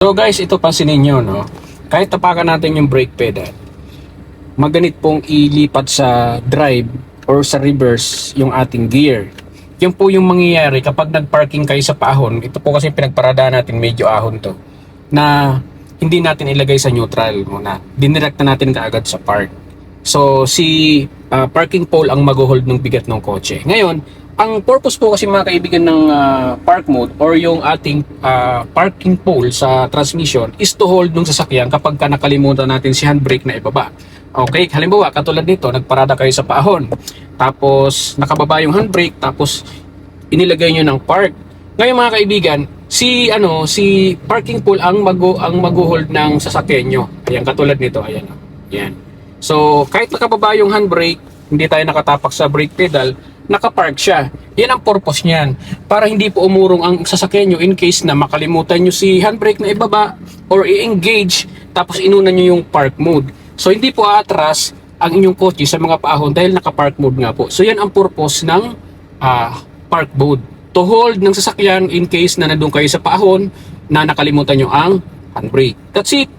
So guys, ito pansinin nyo, no? Kahit tapakan natin yung brake pedal, maganit pong ilipat sa drive or sa reverse yung ating gear. Yan po yung mangyayari kapag nagparking kayo sa paahon. Ito po kasi pinagparadaan natin, medyo ahon to, na hindi natin ilagay sa neutral muna. Dinirekta natin kaagad sa park. So si parking pole ang mag-hold ng bigat ng kotse. Ngayon, ang purpose po kasi mga kaibigan ng park mode or yung ating parking pole sa transmission is to hold ng sasakyan kapag nakalimutan natin si handbrake na ibaba. Okay, halimbawa katulad nito, nagparada kayo sa paahon, tapos nakababa yung handbrake, tapos inilagay nyo ng park. Ngayon mga kaibigan, si parking pole ang mag-hold ng sasakyan nyo. Ayan, katulad nito, ayan. Ayan. So kahit nakababa yung handbrake, hindi tayo nakatapak sa brake pedal, nakapark siya. Yan ang purpose niyan. Para hindi po umurong ang sasakyan nyo in case na makalimutan nyo si handbrake na ibaba or i-engage tapos inunan nyo yung park mode. So hindi po aatras ang inyong kotse sa mga paahon dahil naka-park mode nga po. So yan ang purpose ng park mode. To hold ng sasakyan in case na nandun kayo sa paahon na nakalimutan nyo ang handbrake. That's it.